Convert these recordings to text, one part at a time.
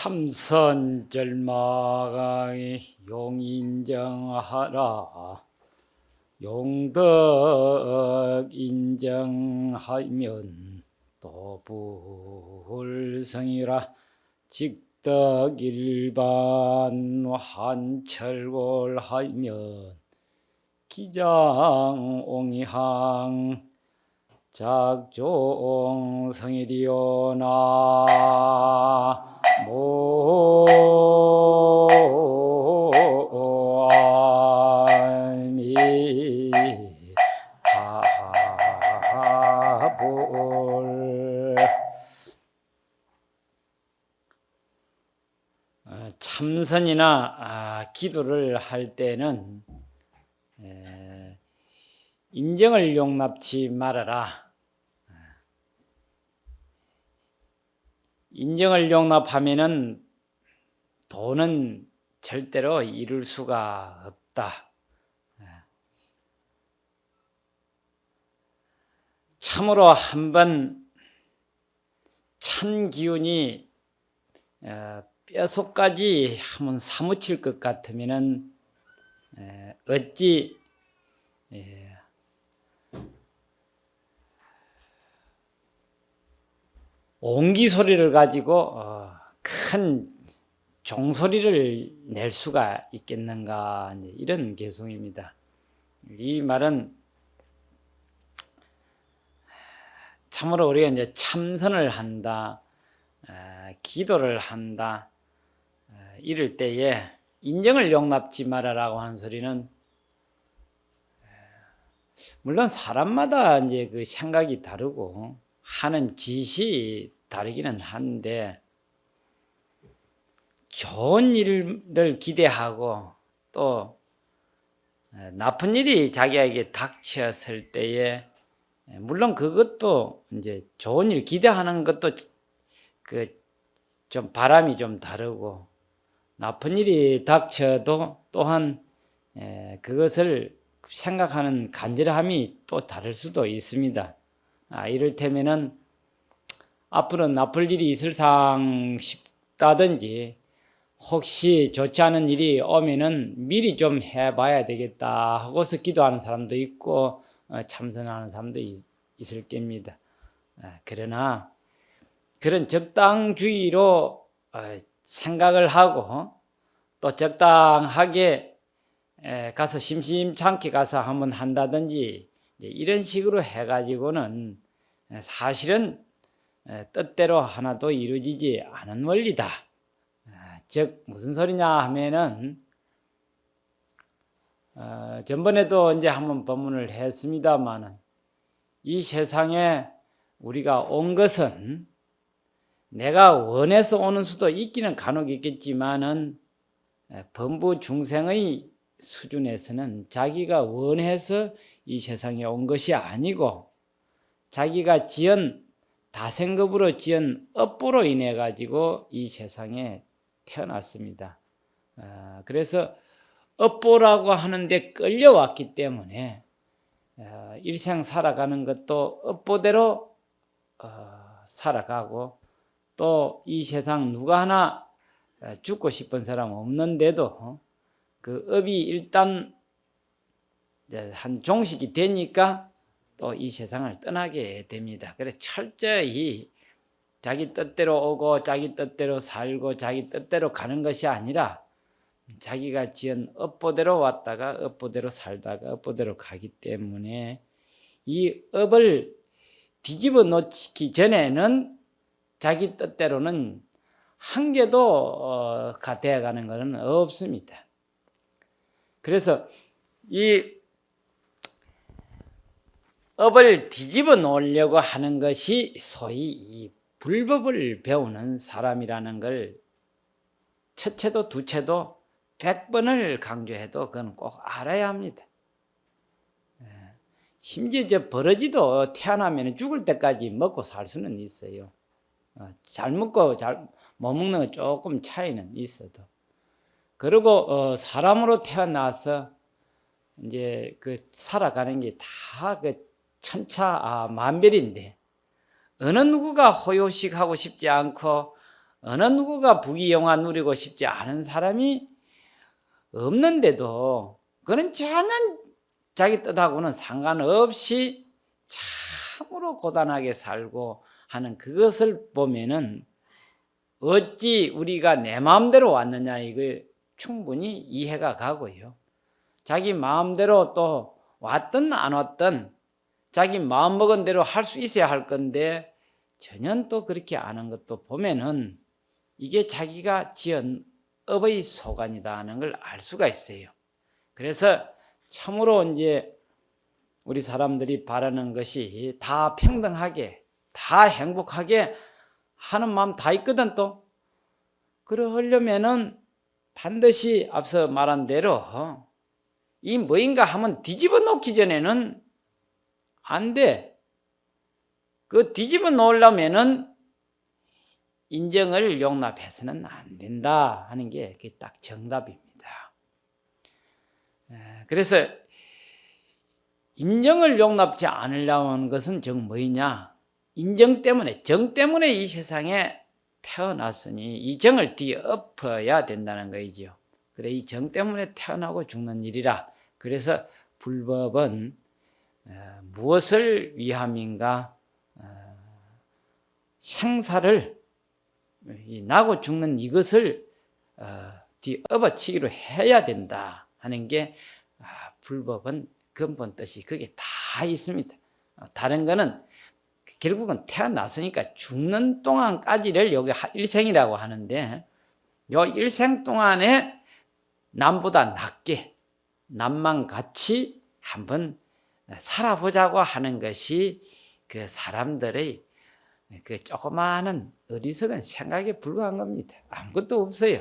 참선절마강의 용인정하라. 용덕 인정하면 도불성이라. 직덕일반 한철골하면 기장옹이항 작종성일이오나 모미타불. 참선이나 기도를 할 때는 인정을 용납치 말아라. 인정을 용납하면은 도는 절대로 이룰 수가 없다. 참으로 한번 찬 기운이 뼛속까지 한번 사무칠 것 같으면은 어찌 옹기 소리를 가지고 큰 종소리를 낼 수가 있겠는가, 이런 개성입니다. 이 말은 참으로 우리가 이제 참선을 한다, 기도를 한다, 이럴 때에 인정을 용납지 말아라고 하는 소리는 물론 사람마다 이제 그 생각이 다르고 하는 짓이 다르기는 한데, 좋은 일을 기대하고 또 나쁜 일이 자기에게 닥쳤을 때에 물론 그것도 이제 좋은 일 기대하는 것도 그 좀 바람이 좀 다르고, 나쁜 일이 닥쳐도 또한 그것을 생각하는 간절함이 또 다를 수도 있습니다. 이를테면은 앞으로 나쁠 일이 있을상 싶다든지, 혹시 좋지 않은 일이 오면은 미리 좀 해봐야 되겠다 하고서 기도하는 사람도 있고 참선하는 사람도 있을 겁니다. 그러나 그런 적당주의로 생각을 하고 또 적당하게 가서 심심찮게 가서 한번 한다든지 이런 식으로 해가지고는 사실은 뜻대로 하나도 이루어지지 않은 원리다. 즉 무슨 소리냐 하면은 전번에도 이제 한번 법문을 했습니다만은, 이 세상에 우리가 온 것은 내가 원해서 오는 수도 있기는 간혹 있겠지만은 범부 중생의 수준에서는 자기가 원해서 이 세상에 온 것이 아니고 자기가 지은 다생급으로 지은 업보로 인해 가지고 이 세상에 태어났습니다. 그래서 업보라고 하는데 끌려왔기 때문에 일생 살아가는 것도 업보대로 살아가고, 또 이 세상 누가 하나 죽고 싶은 사람 없는데도 그 업이 일단 한 종식이 되니까 또 이 세상을 떠나게 됩니다. 그래서 철저히 자기 뜻대로 오고 자기 뜻대로 살고 자기 뜻대로 가는 것이 아니라 자기가 지은 업보대로 왔다가 업보대로 살다가 업보대로 가기 때문에 이 업을 뒤집어 놓기 전에는 자기 뜻대로는 한 개도 되어가는 것은 없습니다. 그래서 이 업을 뒤집어 놓으려고 하는 것이 소위 이 불법을 배우는 사람이라는 걸 첫째도 두째도 100번을 강조해도 그건 꼭 알아야 합니다. 심지어 저 버러지도 태어나면 죽을 때까지 먹고 살 수는 있어요. 잘 먹고 잘 못 먹는 건 조금 차이는 있어도. 그리고 사람으로 태어나서 이제 그 살아가는 게 다 그 천차만별인데, 어느 누구가 호요식 하고 싶지 않고 어느 누구가 부귀영화 누리고 싶지 않은 사람이 없는데도 그는 전혀 자기 뜻하고는 상관없이 참으로 고단하게 살고 하는 그것을 보면은 어찌 우리가 내 마음대로 왔느냐 이거 충분히 이해가 가고요. 자기 마음대로 또 왔든 안 왔든 자기 마음먹은 대로 할 수 있어야 할 건데 전혀 또 그렇게 안 한 것도 보면은 이게 자기가 지은 업의 소관이다 하는 걸 알 수가 있어요. 그래서 참으로 이제 우리 사람들이 바라는 것이 다 평등하게 다 행복하게 하는 마음 다 있거든. 또 그러려면은 반드시 앞서 말한 대로 이 뭐인가 하면 뒤집어 놓기 전에는 안 돼. 그 뒤집어 놓으려면은 인정을 용납해서는 안 된다 하는 게 딱 정답입니다. 그래서 인정을 용납지 않으려는 것은 정 뭐이냐? 인정 때문에, 정 때문에 이 세상에 태어났으니 이 정을 뒤엎어야 된다는 거이죠. 그래, 이 정 때문에 태어나고 죽는 일이라. 그래서 불법은 무엇을 위함인가? 생사를, 나고 죽는 이것을 뒤엎어치기로 해야 된다 하는 게 불법은 근본 뜻이 그게 다 있습니다. 다른 거는 결국은 태어났으니까 죽는 동안까지를 여기 일생이라고 하는데 요 일생 동안에 남보다 낫게 남만 같이 한번 살아보자고 하는 것이 그 사람들의 그 조그마한 어리석은 생각에 불과한 겁니다. 아무것도 없어요.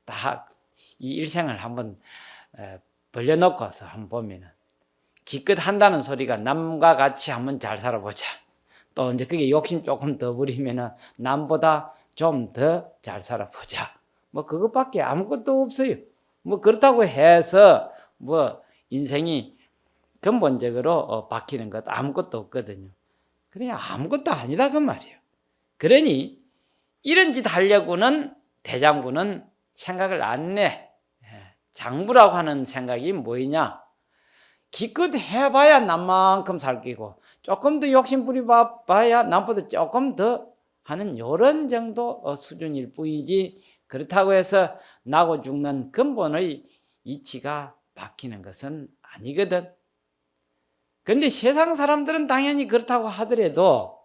다 이 일생을 한번 벌려놓고서 한번 보면은 기껏 한다는 소리가 남과 같이 한번 잘 살아보자. 또 이제 그게 욕심 조금 더 부리면은 남보다 좀 더 잘 살아보자. 뭐 그것밖에 아무것도 없어요. 뭐 그렇다고 해서 뭐 인생이 근본적으로 바뀌는 것 아무것도 없거든요. 그냥 아무것도 아니다 그 말이에요. 그러니 이런 짓 하려고는 대장부는 생각을 안 내. 장부라고 하는 생각이 뭐이냐? 기껏 해봐야 남만큼 살 끼고 조금 더 욕심 부려봐야 남보다 조금 더 하는 이런 정도 수준일 뿐이지 그렇다고 해서 나고 죽는 근본의 이치가 바뀌는 것은 아니거든. 그런데 세상 사람들은 당연히 그렇다고 하더라도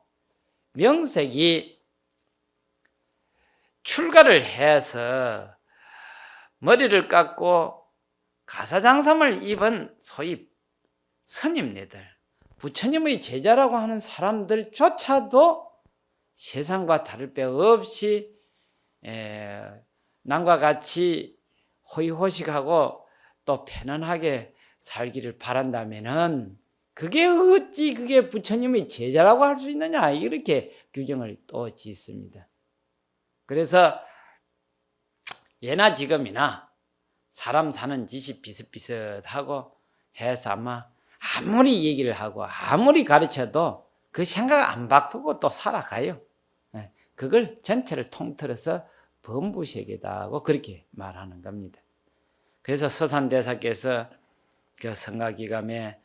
명색이 출가를 해서 머리를 깎고 가사장삼을 입은 소위 스님네들, 부처님의 제자라고 하는 사람들조차도 세상과 다를 바 없이 남과 같이 호의호식하고 또 편안하게 살기를 바란다면은 그게 어찌 그게 부처님의 제자라고 할 수 있느냐 이렇게 규정을 또 짓습니다. 그래서 예나 지금이나 사람 사는 짓이 비슷비슷하고 해서 아무리 얘기를 하고 아무리 가르쳐도 그 생각 안 바꾸고 또 살아가요. 그걸 전체를 통틀어서 범부세계다고 그렇게 말하는 겁니다. 그래서 서산대사께서 그 성가기감에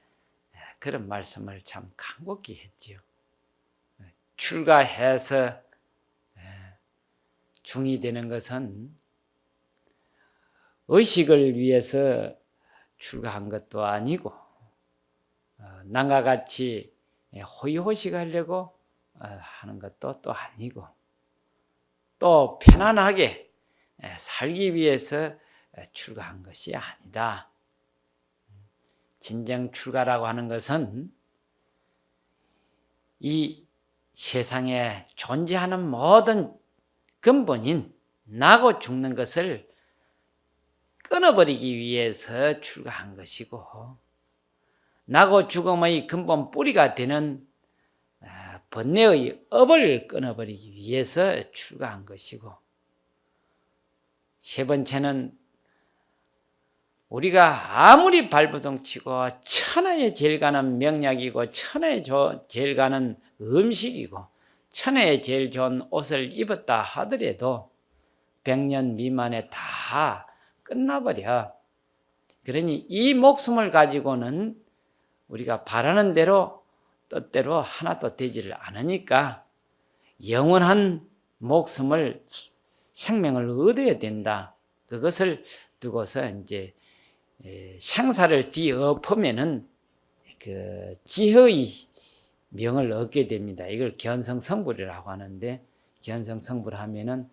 그런 말씀을 참 간곡히 했지요. 출가해서 중이 되는 것은 의식을 위해서 출가한 것도 아니고 남과 같이 호의호식하려고 하는 것도 또 아니고 또 편안하게 살기 위해서 출가한 것이 아니다. 진정 출가라고 하는 것은 이 세상에 존재하는 모든 근본인 나고 죽는 것을 끊어버리기 위해서 출가한 것이고 나고 죽음의 근본 뿌리가 되는 번뇌의 업을 끊어버리기 위해서 출가한 것이고 세 번째는 우리가 아무리 발버둥치고 천하에 제일 가는 명약이고 천하에 제일 가는 음식이고 천혜에 제일 좋은 옷을 입었다 하더라도 100년 미만에 다 끝나버려. 그러니 이 목숨을 가지고는 우리가 바라는 대로 뜻대로 하나도 되지를 않으니까 영원한 목숨을, 생명을 얻어야 된다. 그것을 두고서 이제 생사를 뒤엎으면은 그 지혜의 명을 얻게 됩니다. 이걸 견성성불이라고 하는데, 견성성불 하면은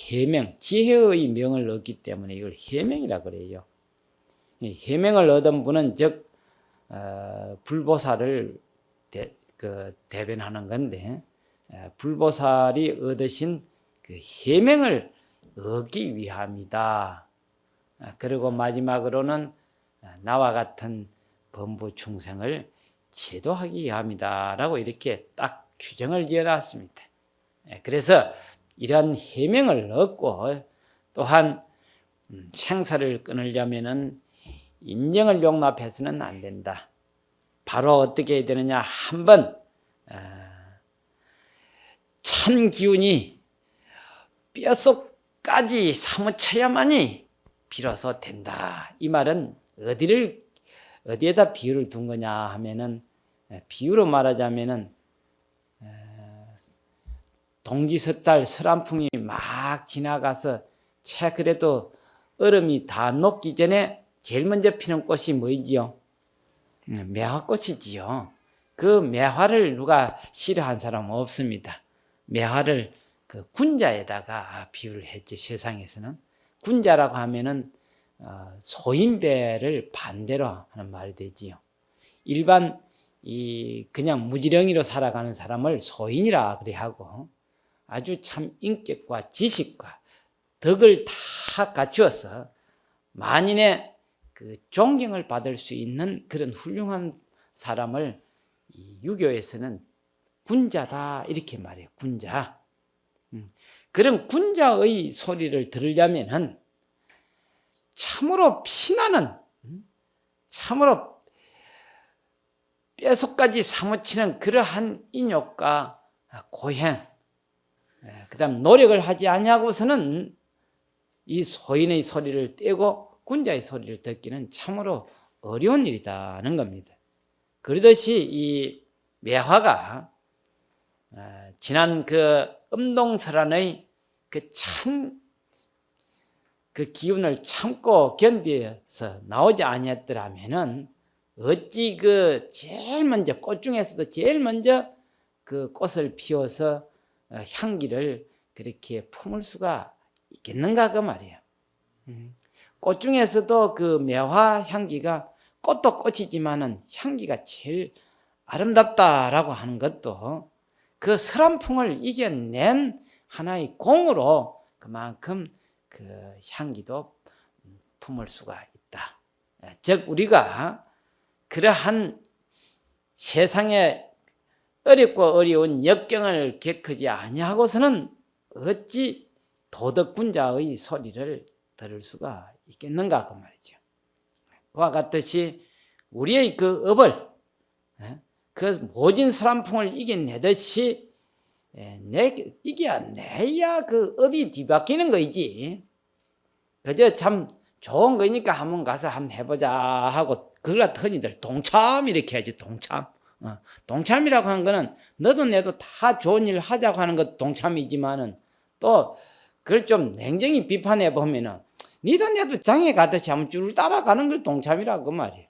해명, 지혜의 명을 얻기 때문에 이걸 해명이라 그래요. 해명을 얻은 분은 즉 불보살을 대변하는 건데, 불보살이 얻으신 그 해명을 얻기 위함이다. 그리고 마지막으로는 나와 같은 범부 충생을 제도하기 위함이다 라고 이렇게 딱 규정을 지어놨습니다. 그래서 이런 해명을 얻고 또한 생사를 끊으려면은 인정을 용납해서는 안 된다. 바로 어떻게 해야 되느냐, 한번 찬 기운이 뼛속까지 사무쳐야만이 비로소 된다. 이 말은 어디에다 비유를 둔 거냐 하면은, 비유로 말하자면은 동지섣달 서람풍이 막 지나가서 채 그래도 얼음이 다 녹기 전에 제일 먼저 피는 꽃이 뭐이지요? 매화꽃이지요. 그 매화를 누가 싫어한 사람은 없습니다. 매화를 그 군자에다가 비유를 했죠. 세상에서는 군자라고 하면은 소인배를 반대로 하는 말이 되지요. 일반 그냥 무지렁이로 살아가는 사람을 소인이라 그래 하고, 아주 참 인격과 지식과 덕을 다 갖추어서 만인의 그 존경을 받을 수 있는 그런 훌륭한 사람을 이 유교에서는 군자다 이렇게 말해요. 군자. 그런 군자의 소리를 들으려면은 참으로 피나는, 참으로 뼛속까지 사무치는 그러한 인욕과 고행, 그 다음 노력을 하지 아니하고서는 이 소인의 소리를 떼고 군자의 소리를 듣기는 참으로 어려운 일이라는 겁니다. 그러듯이 이 매화가 지난 그 음동설안의 그 기운을 참고 견디어서 나오지 아니했더라면은 어찌 그 제일 먼저 꽃 중에서도 제일 먼저 그 꽃을 피워서 향기를 그렇게 품을 수가 있겠는가 그 말이에요. 꽃 중에서도 그 매화 향기가, 꽃도 꽃이지만은 향기가 제일 아름답다라고 하는 것도 그 설암풍을 이겨낸 하나의 공으로 그만큼 그 향기도 품을 수가 있다. 즉 우리가 그러한 세상에 어렵고 어려운 역경을 겪지 아니하고서는 어찌 도덕군자의 소리를 들을 수가 있겠는가 그 말이죠. 그와 같듯이 우리의 그 업을, 그 모진 설암풍을 이겨내듯이 이겨내야 그 업이 뒤바뀌는 거이지. 그저 참 좋은 거니까 한번 가서 한번 해보자 하고 그걸 흔히들 동참 이렇게 하지. 동참. 동참이라고 하는 거는 너도 내도 다 좋은 일 하자고 하는 것 동참이지만은, 또 그걸 좀 냉정히 비판해 보면은 니도 내도 장에 가듯이 한번 줄 따라가는 걸 동참이라고 그 말이에요.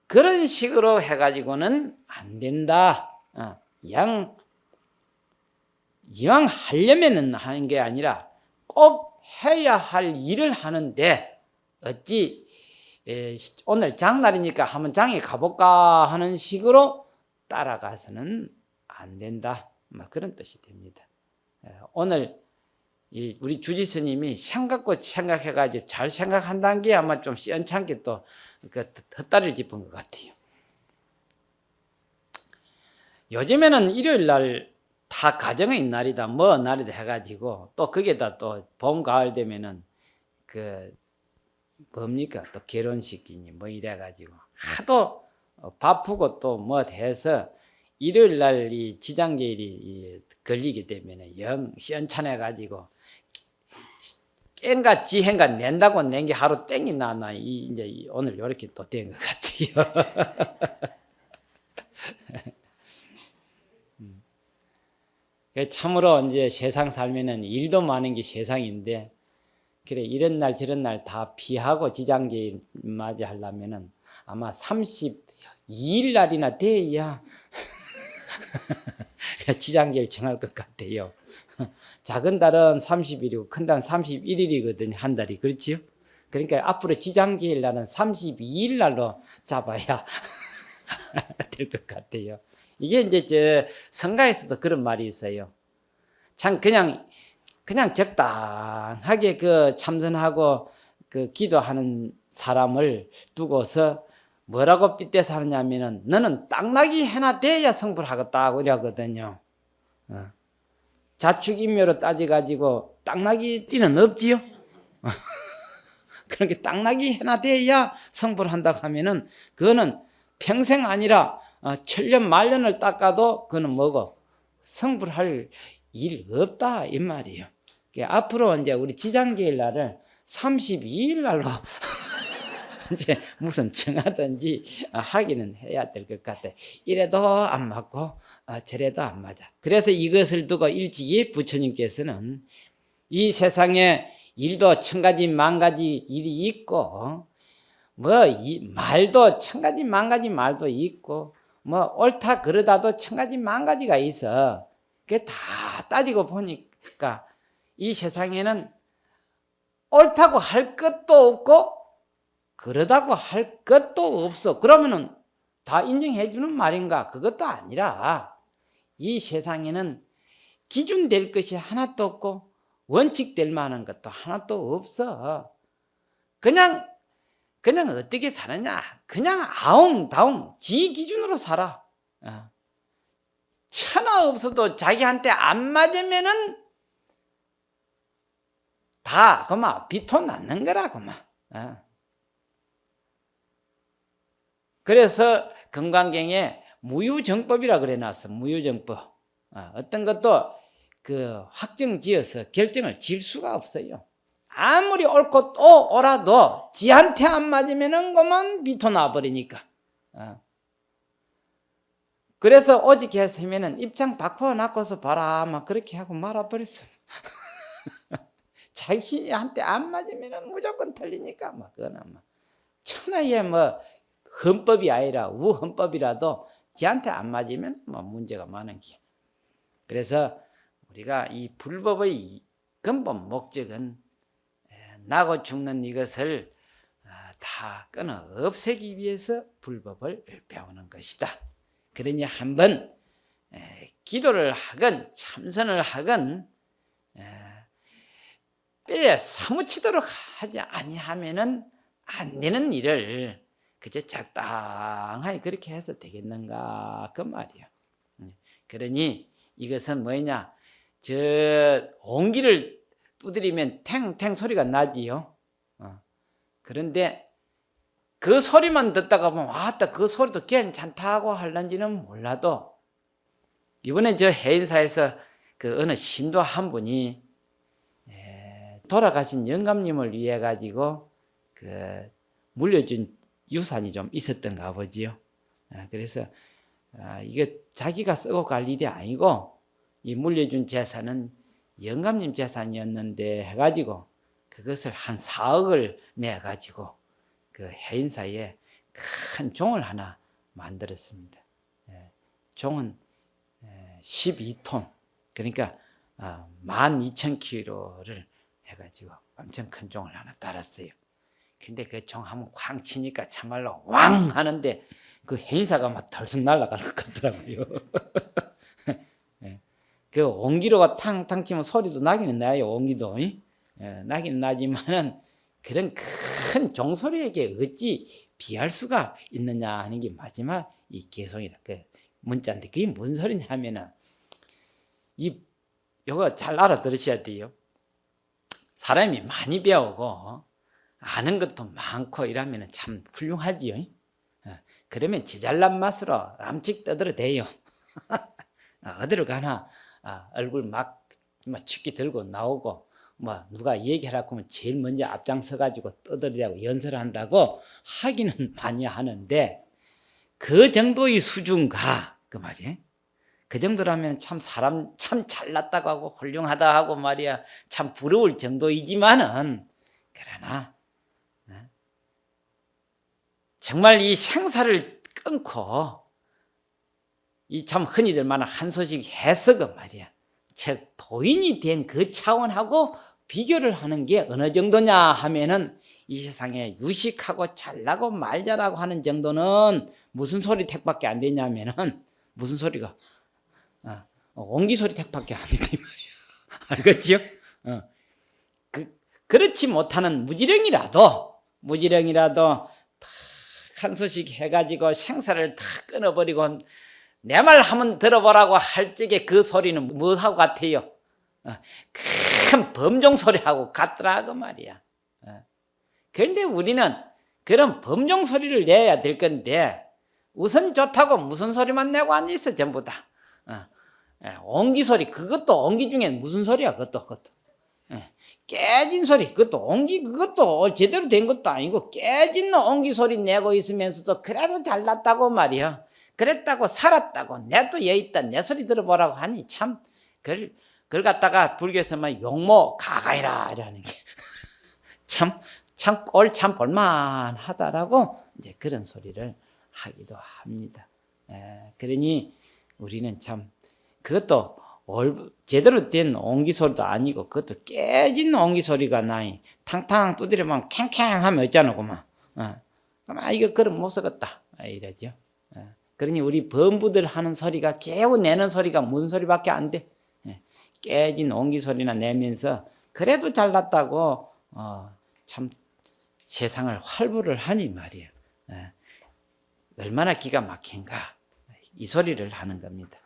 그런 식으로 해가지고는 안 된다. 이왕 하려면은 하는 게 아니라 꼭 해야 할 일을 하는데, 어찌 오늘 장날이니까 한번 장에 가볼까 하는 식으로 따라가서는 안 된다. 그런 뜻이 됩니다. 오늘 우리 주지스님이 생각고 생각해가지고 잘 생각한다는 게 아마 좀 시원찮게 또 헛다리를 짚은 것 같아요. 요즘에는 일요일 날 다 가정의 날이다, 뭐 날이다 해가지고 또 거기에다 또 봄, 가을 되면은 뭡니까? 또 결혼식이니 뭐 이래가지고 하도 바쁘고 또 뭐 해서 일요일 날 이 지장계일이 걸리게 되면 영 시원찮아 가지고 깬가 지hen가 낸다고 낸 게 하루 땡이 나나 이제 오늘 이렇게 또 된 것 같아요. 참으로 이제 세상 살면은 일도 많은 게 세상인데, 그래 이런 날 저런 날 다 피하고 지장계일 맞이하려면은 아마 32일 날이나 돼야 지장계일 정할 것 같아요. 작은 달은 30일이고 큰 달은 31일이거든요. 한 달이. 그렇지요? 그러니까 앞으로 지장계일 날은 32일 날로 잡아야 될 것 같아요. 이게 이제 저 성가에서도 그런 말이 있어요. 참 그냥 적당하게 그 참선하고 그 기도하는 사람을 두고서 뭐라고 빗대서 하느냐면은 너는 땅나기 해나 돼야 성불 하겠다고 이러거든요. 자축인묘로 따져가지고 땅나기 띠는 없지요. 그렇게 땅나기 해나 돼야 성불 한다고 하면은 그거는 평생 아니라 천년 만년을 닦아도 그거는 뭐고 성불할 일 없다 이 말이에요. 앞으로 이제 우리 지장계일 날을 32일 날로 이제 무슨 정하든지 하기는 해야 될 것 같아. 이래도 안 맞고 저래도 안 맞아. 그래서 이것을 두고 일찍이 부처님께서는 이 세상에 일도 천가지 만가지 일이 있고 말도 천가지 만가지 말도 있고 옳다 그러다도 천가지 만가지가 있어. 그게 다 따지고 보니까 이 세상에는 옳다고 할 것도 없고 그러다고 할 것도 없어. 그러면은 다 인정해 주는 말인가? 그것도 아니라 이 세상에는 기준될 것이 하나도 없고 원칙될 만한 것도 하나도 없어. 그냥 어떻게 사느냐? 그냥 아웅다웅 지 기준으로 살아. 천하 없어도 자기한테 안 맞으면은 다 그만 비토 낳는 거라고 막. 그래서 금강경에 무유정법이라 그래놨어. 무유정법. 어떤 것도 그 확정지어서 결정을 지을 수가 없어요. 아무리 옳고 또 옳아도 지한테 안 맞으면은 그만 비토 나버리니까. 그래서 오직 했으면은 입장 바꿔놓고서 봐라 막 그렇게 하고 말아버렸어. 자기한테 안 맞으면은 무조건 틀리니까 막 그거는 뭐 천하의 뭐 헌법이 아니라 우헌법이라도 지한테 안 맞으면 뭐 문제가 많은 게. 그래서 우리가 이 불법의 근본 목적은 나고 죽는 이것을 다 끊어 없애기 위해서 불법을 배우는 것이다. 그러니 한번 기도를 하건 참선을 하건 뼈에 사무치도록 하지 아니하면은 안 되는 일을 그저 적당하게 그렇게 해서 되겠는가 그 말이야. 그러니 이것은 뭐냐, 저 온기를 두드리면 탱탱 소리가 나지요. 그런데 그 소리만 듣다가 보면 아따 그 소리도 괜찮다고 할런지는 몰라도 이번에 저 해인사에서 그 어느 신도 한 분이 돌아가신 영감님을 위해 가지고 그 물려준 유산이 좀 있었던가 보지요. 그래서 이게 자기가 쓰고 갈 일이 아니고 이 물려준 재산은 영감님 재산이었는데 해가지고 그것을 한 4억을 내 가지고 그 해인사에 큰 종을 하나 만들었습니다. 종은 12톤, 그러니까 12,000kg를 해가지고 엄청 큰 종을 하나 달았어요. 근데 그 종 한번 쾅 치니까 참말로 왕 하는데 그 해인사가 막 덜썩 날아갈 것 같더라고요. 그 온기로가 탕탕 치면 소리도 나기는 나요. 온기도 나기는 나지만은 그런 큰 종소리에게 어찌 비할 수가 있느냐 하는 게 마지막 이 개송이라 그 문자인데, 그게 뭔 소리냐 하면은 요거 잘 알아들으셔야 돼요. 사람이 많이 배우고 아는 것도 많고 이러면 참 훌륭하지요. 그러면 지잘난 맛으로 암찍 떠들어 대요. 어디로 가나 얼굴 막 춥게 들고 나오고 뭐 누가 얘기하라고 하면 제일 먼저 앞장서 가지고 떠들이라고 연설을 한다고 하기는 많이 하는데 그 정도의 수준가 그 말이에요. 그 정도라면 참 사람 참 잘났다고 하고 훌륭하다 하고 말이야 참 부러울 정도이지만은 그러나 정말 이 생사를 끊고 이 참 흔히들 말하는 한소식 해석은 말이야 즉 도인이 된 그 차원하고 비교를 하는 게 어느 정도냐 하면은 이 세상에 유식하고 잘나고 말 잘하고 하는 정도는 무슨 소리 택밖에 안 되냐면은 무슨 소리가 옹기 소리 택밖에 안 된다 이 말이야. 알겠지요? 그렇지 못하는 무지렁이라도 탁 한 소식 해가지고 생사를 탁 끊어버리고 내 말 한번 들어보라고 할 적에 그 소리는 무엇하고 같아요? 큰 범종 소리하고 같더라 그 말이야. 그런데 우리는 그런 범종 소리를 내야 될 건데 우선 좋다고 무슨 소리만 내고 앉아있어 전부 다. 옹기 소리 그것도 옹기 중엔 무슨 소리야 그것도 깨진 소리 그것도 옹기 그것도 제대로 된 것도 아니고 깨진 옹기 소리 내고 있으면서도 그래도 잘났다고 말이야. 그랬다고 살았다고 내 또 여있다 내 소리 들어보라고 하니 참 그걸 갖다가 불교에서 막 용모 가가이라 이라는 게 참 꼴 참 볼만하다라고 이제 그런 소리를 하기도 합니다. 그러니 우리는 참 그것도 제대로 된 옹기 소리도 아니고 그것도 깨진 옹기 소리가 나이 탕탕 두드려면 캥캥 하면 어쩌노 그만 이거 그럼 못 쓰겠다 이러죠. 그러니 우리 범부들 하는 소리가 겨우 내는 소리가 무슨 소리밖에 안 돼. 깨진 옹기 소리나 내면서 그래도 잘났다고 참 세상을 활보를 하니 말이야. 얼마나 기가 막힌가 이 소리를 하는 겁니다.